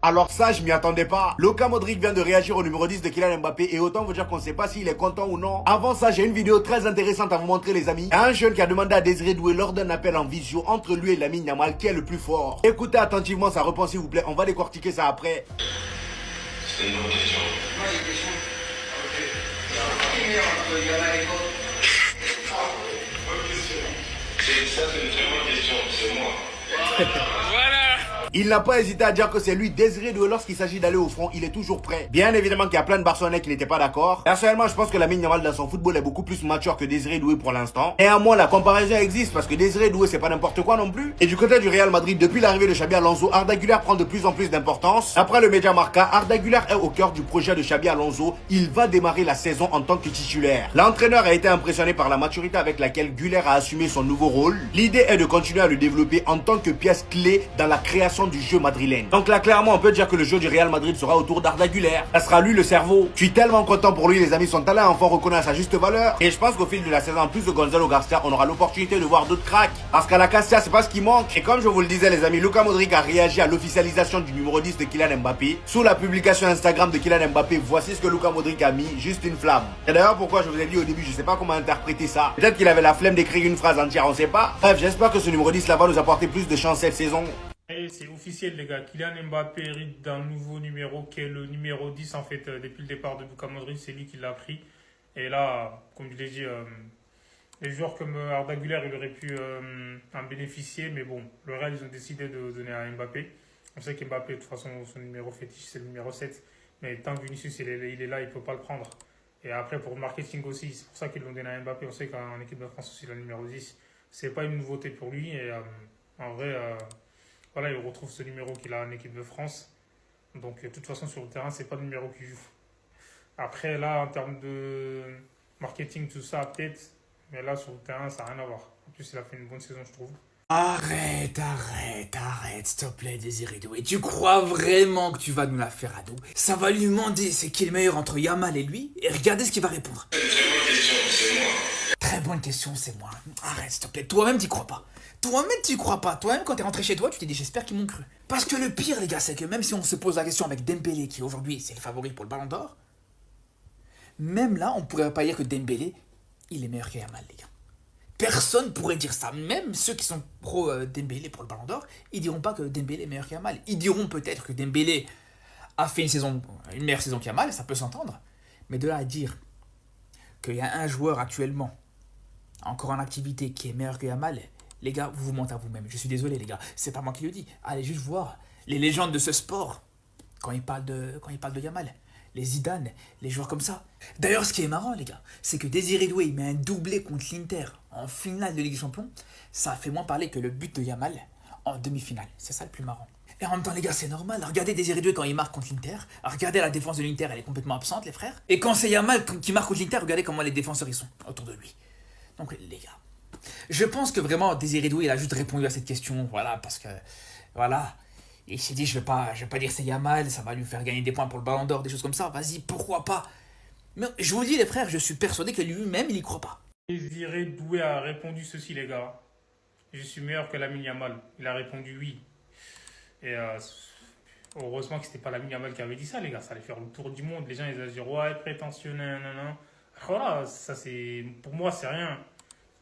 Alors ça, je m'y attendais pas. Luka Modric vient de réagir au numéro 10 de Kylian Mbappé et autant vous dire qu'on sait pas s'il est content ou non. Avant ça, j'ai une vidéo très intéressante à vous montrer les amis. Il y a un jeune qui a demandé à Désiré Doué lors d'un appel en visio entre lui et Lamine Yamal qui est le plus fort. Écoutez attentivement sa réponse s'il vous plaît, on va décortiquer ça après. C'est une bonne question. Moi j'ai une question. Ok. Qui est meilleur entre Yamal et toi? Bonne question. Ça, c'est une très bonne question. C'est moi. Il n'a pas hésité à dire que c'est lui, Désiré Doué, lorsqu'il s'agit d'aller au front, il est toujours prêt. Bien évidemment qu'il y a plein de Barcelonais qui n'étaient pas d'accord. Personnellement, je pense que Lamine Yamal dans son football est beaucoup plus mature que Désiré Doué pour l'instant. Et à moi, la comparaison existe parce que Désiré Doué, c'est pas n'importe quoi non plus. Et du côté du Real Madrid, depuis l'arrivée de Xabi Alonso, Arda Güler prend de plus en plus d'importance. Après le média Marca, Arda Güler est au cœur du projet de Xabi Alonso. Il va démarrer la saison en tant que titulaire. L'entraîneur a été impressionné par la maturité avec laquelle Güler a assumé son nouveau rôle. L'idée est de continuer à le développer en tant que pièce clé dans la création du jeu madrilène. Donc là, clairement, on peut dire que le jeu du Real Madrid sera autour d'Arda Güler. Ça sera lui le cerveau. Je suis tellement content pour lui, les amis. Son talent est enfin reconnu à sa juste valeur. Et je pense qu'au fil de la saison, en plus de Gonzalo Garcia, on aura l'opportunité de voir d'autres cracks. Parce qu'à la Cassia, c'est pas ce qui manque. Et comme je vous le disais, les amis, Luka Modric a réagi à l'officialisation du numéro 10 de Kylian Mbappé. Sous la publication Instagram de Kylian Mbappé, voici ce que Luka Modric a mis. Juste une flamme. Et d'ailleurs, pourquoi je vous ai dit au début, je sais pas comment interpréter ça. Peut-être qu'il avait la flemme d'écrire une phrase entière, on sait pas. Bref, j'espère que ce numéro 10 là va nous apporter plus de chance cette saison. Et c'est officiel les gars, Kylian Mbappé hérite d'un nouveau numéro qui est le numéro 10 en fait depuis le départ de Luka Modric, c'est lui qui l'a pris. Et là, comme je l'ai dit, les joueurs comme Arda Güler, il aurait pu en bénéficier, mais bon, le Real ils ont décidé de donner à Mbappé. On sait qu'Mbappé de toute façon son numéro fétiche c'est le numéro 7, mais tant que Vinicius il est là, il ne peut pas le prendre. Et après pour le marketing aussi, c'est pour ça qu'ils l'ont donné à Mbappé, on sait qu'en équipe de France aussi le numéro 10, c'est pas une nouveauté pour lui et en vrai... Voilà, il retrouve ce numéro qu'il a en équipe de France. Donc, de toute façon, sur le terrain, c'est pas le numéro qu'il joue. Après, là, en termes de marketing, tout ça, peut-être. Mais là, sur le terrain, ça n'a rien à voir. En plus, il a fait une bonne saison, je trouve. Arrête, s'il te plaît, Désiré Doué. Tu crois vraiment que tu vas nous la faire à dos? Ça va lui demander c'est qui est le meilleur entre Yamal et lui, et regardez ce qu'il va répondre. C'est une très bonne question. C'est moi. Très bonne question, c'est moi. Arrête, s'il te plaît. Toi-même, t'y crois pas. Toi-même, t'y crois pas. Toi-même, quand t'es rentré chez toi, tu t'es dit j'espère qu'ils m'ont cru. Parce que le pire, les gars, c'est que même si on se pose la question avec Dembélé, qui aujourd'hui c'est le favori pour le Ballon d'Or, même là, on pourrait pas dire que Dembélé, il est meilleur que Yamal, les gars. Personne pourrait dire ça. Même ceux qui sont pro Dembélé pour le Ballon d'Or, ils diront pas que Dembélé est meilleur que Yamal. Ils diront peut-être que Dembélé a fait une meilleure saison que Yamal, ça peut s'entendre. Mais de là à dire qu'il y a un joueur actuellement encore en activité qui est meilleur que Yamal, les gars, vous vous mentez à vous-même. Je suis désolé, les gars. C'est pas moi qui le dis. Allez juste voir les légendes de ce sport quand ils parlent de Yamal. Les Zidane, les joueurs comme ça. D'ailleurs, ce qui est marrant, les gars, c'est que Désiré Doué, il met un doublé contre l'Inter en finale de Ligue des Champions. Ça a fait moins parler que le but de Yamal en demi-finale. C'est ça le plus marrant. Et en même temps, les gars, c'est normal. Regardez Désiré Doué quand il marque contre l'Inter. Regardez la défense de l'Inter, elle est complètement absente, les frères. Et quand c'est Yamal qui marque contre l'Inter, regardez comment les défenseurs ils sont autour de lui. Donc, les gars, je pense que vraiment Désiré Doué il a juste répondu à cette question, voilà, parce que voilà, il s'est dit je vais pas dire c'est Yamal, ça va lui faire gagner des points pour le Ballon d'Or, des choses comme ça, vas-y, pourquoi pas. Mais je vous le dis les frères, je suis persuadé que lui-même il y croit pas. Désiré Doué a répondu ceci, les gars. Je suis meilleur que Lamine Yamal. Il a répondu oui. Et heureusement que c'était pas Lamine Yamal qui avait dit ça, les gars, ça allait faire le tour du monde. Les gens ils allaient dire ouais, prétentieux, non. Voilà, ça c'est, pour moi c'est rien.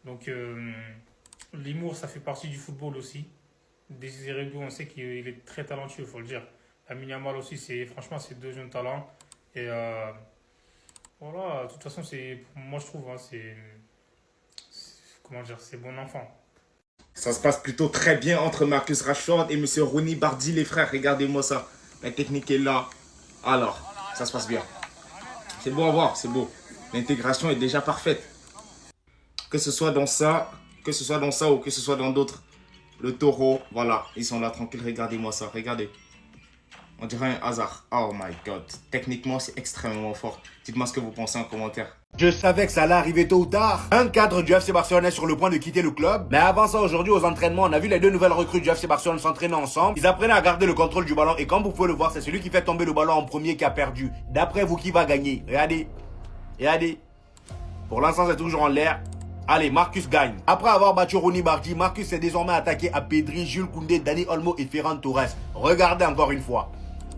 Donc, l'humour, ça fait partie du football aussi. Désiré Doué, on sait qu'il est très talentueux, il faut le dire. Lamine Yamal aussi, franchement, c'est deux jeunes talents. Et voilà, de toute façon, moi je trouve, hein, comment dire, c'est bon enfant. Ça se passe plutôt très bien entre Marcus Rashford et Monsieur Ronny Bardi, les frères. Regardez-moi ça. La technique est là. Alors, ça se passe bien. C'est beau à voir, c'est beau. L'intégration est déjà parfaite. Que ce soit dans ça ou que ce soit dans d'autres. Le taureau, voilà, ils sont là tranquilles. Regardez-moi ça, regardez. On dirait un hasard. Oh my god. Techniquement, c'est extrêmement fort. Dites-moi ce que vous pensez en commentaire. Je savais que ça allait arriver tôt ou tard. Un cadre du FC Barcelone est sur le point de quitter le club. Mais avant ça, aujourd'hui, aux entraînements, on a vu les deux nouvelles recrues du FC Barcelone s'entraîner ensemble. Ils apprenaient à garder le contrôle du ballon. Et comme vous pouvez le voir, c'est celui qui fait tomber le ballon en premier qui a perdu. D'après vous, qui va gagner? Regardez. Pour l'instant, c'est toujours en l'air. Allez, Marcus gagne. Après avoir battu Ronny Bardi, Marcus s'est désormais attaqué à Pedri, Jules Koundé, Dani Olmo et Ferran Torres. Regardez encore une fois.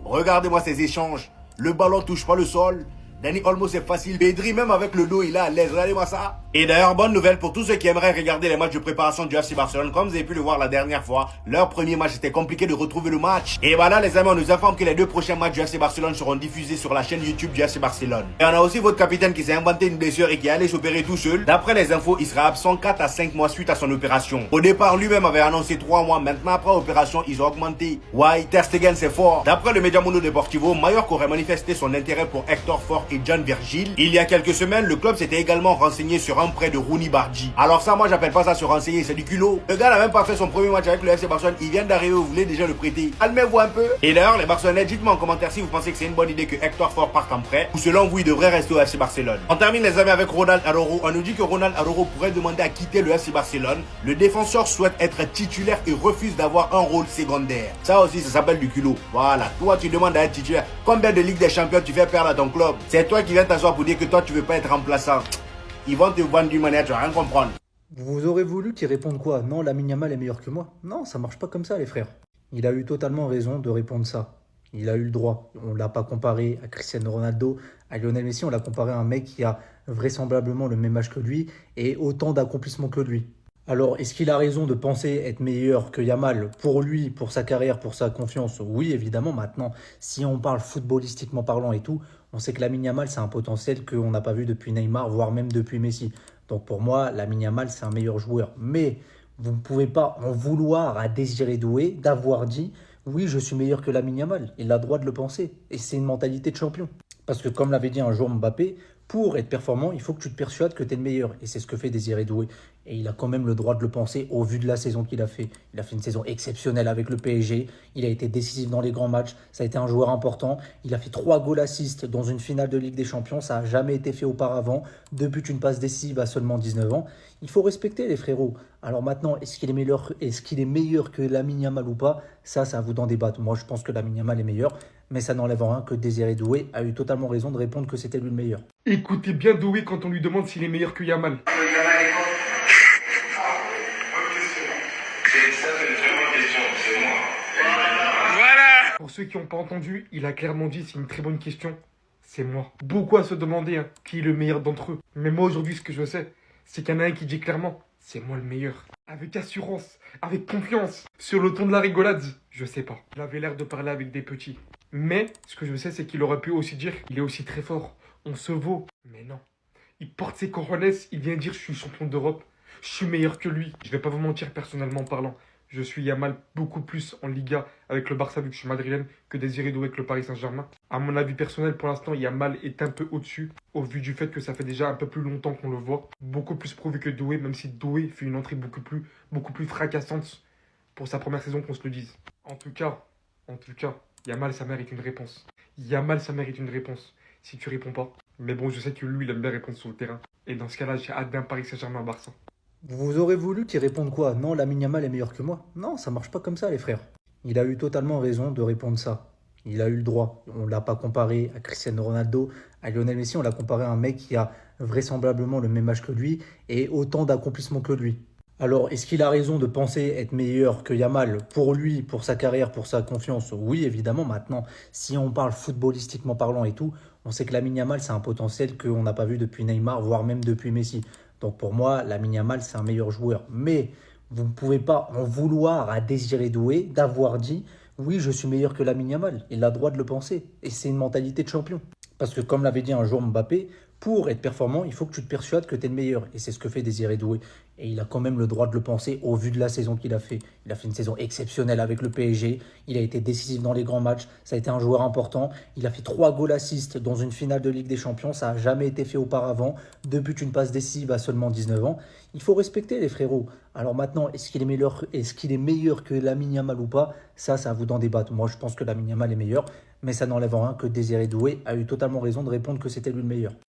Regardez-moi ces échanges. Le ballon touche pas le sol. Dani Olmo c'est facile. Pedri même avec le dos il est à l'aise. Regardez-moi ça. Et d'ailleurs bonne nouvelle pour tous ceux qui aimeraient regarder les matchs de préparation du FC Barcelone. Comme vous avez pu le voir la dernière fois, leur premier match était compliqué de retrouver le match. Et voilà les amis, on nous informe que les 2 prochains matchs du FC Barcelone seront diffusés sur la chaîne YouTube du FC Barcelone. Et on a aussi votre capitaine qui s'est inventé une blessure et qui est allé s'opérer tout seul. D'après les infos, il sera absent 4 à 5 mois suite à son opération. Au départ lui-même avait annoncé 3 mois. Maintenant après l'opération ils ont augmenté. Ouais, Ter Stegen c'est fort. D'après le Media Mundo Deportivo, Mallorca aurait manifesté son intérêt pour Hector Fort et John Virgil. Il y a quelques semaines, le club s'était également renseigné sur un prêt de Rooney Bardghji. Alors ça, moi, j'appelle pas ça se renseigner, c'est du culot. Le gars n'a même pas fait son premier match avec le FC Barcelone. Il vient d'arriver, vous voulez déjà le prêter. Calmez-vous un peu. Et d'ailleurs, les Barcelonais, dites-moi en commentaire si vous pensez que c'est une bonne idée que Hector Fort parte en prêt ou selon vous, il devrait rester au FC Barcelone. On termine les amis avec Ronald Araujo. On nous dit que Ronald Araujo pourrait demander à quitter le FC Barcelone. Le défenseur souhaite être titulaire et refuse d'avoir un rôle secondaire. Ça aussi, ça s'appelle du culot. Voilà. Toi, tu demandes à être titulaire. Combien de Ligue des Champions tu fais perdre à ton club? C'est toi qui viens t'asseoir pour dire que toi tu veux pas être remplaçant. Ils vont te vendre d'une manière, tu vas rien comprendre. Vous aurez voulu qu'ils répondent quoi? Non, Lamine Yamal est meilleur que moi. Non, ça marche pas comme ça les frères. Il a eu totalement raison de répondre ça. Il a eu le droit. On l'a pas comparé à Cristiano Ronaldo, à Lionel Messi, on l'a comparé à un mec qui a vraisemblablement le même âge que lui et autant d'accomplissements que lui. Alors, est-ce qu'il a raison de penser être meilleur que Yamal pour lui, pour sa carrière, pour sa confiance? Oui, évidemment. Maintenant, si on parle footballistiquement parlant et tout, on sait que Lamine Yamal, c'est un potentiel qu'on n'a pas vu depuis Neymar, voire même depuis Messi. Donc pour moi, Lamine Yamal, c'est un meilleur joueur. Mais vous ne pouvez pas en vouloir à Désiré Doué d'avoir dit « Oui, je suis meilleur que Lamine Yamal ». Il a le droit de le penser. Et c'est une mentalité de champion. Parce que comme l'avait dit un jour Mbappé, pour être performant, il faut que tu te persuades que tu es le meilleur. Et c'est ce que fait Désiré Doué. Et il a quand même le droit de le penser au vu de la saison qu'il a fait. Il a fait une saison exceptionnelle avec le PSG. Il a été décisif dans les grands matchs. Ça a été un joueur important. Il a fait 3 goals assists dans une finale de Ligue des Champions. Ça n'a jamais été fait auparavant. 2 buts, une passe décisive à seulement 19 ans. Il faut respecter les frérots. Alors maintenant, est-ce qu'il est meilleur que Lamine Yamal ou pas? Ça, c'est à vous d'en débattre. Moi, je pense que Lamine Yamal est meilleur. Mais ça n'enlève en rien que Désiré Doué a eu totalement raison de répondre que c'était lui le meilleur. Écoutez bien Doué quand on lui demande s'il est meilleur que Yamal. C'est ça, c'est une très bonne question, c'est moi. Pour ceux qui n'ont pas entendu, il a clairement dit c'est une très bonne question, c'est moi. Beaucoup à se demander qui est le meilleur d'entre eux. Mais moi aujourd'hui ce que je sais, c'est qu'il y en a un qui dit clairement c'est moi le meilleur. Avec assurance, avec confiance, sur le ton de la rigolade, je sais pas. Il avait l'air de parler avec des petits. Mais ce que je sais c'est qu'il aurait pu aussi dire il est aussi très fort, on se vaut. Mais non, il porte ses cojones, il vient dire je suis champion d'Europe, je suis meilleur que lui. Je vais pas vous mentir personnellement parlant. Je suis Yamal beaucoup plus en Liga avec le Barça vu que je suis madrilène que Désiré Doué avec le Paris Saint-Germain. À mon avis personnel, pour l'instant, Yamal est un peu au-dessus au vu du fait que ça fait déjà un peu plus longtemps qu'on le voit. Beaucoup plus prouvé que Doué, même si Doué fait une entrée beaucoup plus fracassante pour sa première saison qu'on se le dise. En tout cas, Yamal, ça mérite une réponse. Yamal, ça mérite une réponse. Si tu réponds pas. Mais bon, je sais que lui, il aime bien répondre sur le terrain. Et dans ce cas-là, j'ai hâte d'un Paris Saint-Germain-Barça. Vous aurez voulu qu'ils répondent quoi? Non, Lamine Yamal est meilleur que moi. Non, ça marche pas comme ça les frères. Il a eu totalement raison de répondre ça. Il a eu le droit. On l'a pas comparé à Cristiano Ronaldo, à Lionel Messi, on l'a comparé à un mec qui a vraisemblablement le même âge que lui et autant d'accomplissements que lui. Alors, est-ce qu'il a raison de penser être meilleur que Yamal pour lui, pour sa carrière, pour sa confiance? Oui, évidemment. Maintenant, si on parle footballistiquement parlant et tout, on sait que Lamine Yamal, c'est un potentiel qu'on n'a pas vu depuis Neymar, voire même depuis Messi. Donc pour moi, Lamine Yamal, c'est un meilleur joueur. Mais vous ne pouvez pas en vouloir à Désiré Doué d'avoir dit « Oui, je suis meilleur que Lamine Yamal ». Il a le droit de le penser. Et c'est une mentalité de champion. Parce que comme l'avait dit un jour Mbappé, pour être performant, il faut que tu te persuades que tu es le meilleur. Et c'est ce que fait Désiré Doué. Et il a quand même le droit de le penser au vu de la saison qu'il a fait. Il a fait une saison exceptionnelle avec le PSG. Il a été décisif dans les grands matchs. Ça a été un joueur important. Il a fait 3 goals assists dans une finale de Ligue des Champions. Ça n'a jamais été fait auparavant. 2 buts, une passe décisive à seulement 19 ans. Il faut respecter les frérots. Alors maintenant, est-ce qu'il est meilleur que Lamine Yamal ou pas? Ça, c'est à vous d'en débattre. Moi, je pense que Lamine Yamal est meilleur. Mais ça n'enlève en rien que Désiré Doué a eu totalement raison de répondre que c'était lui le meilleur.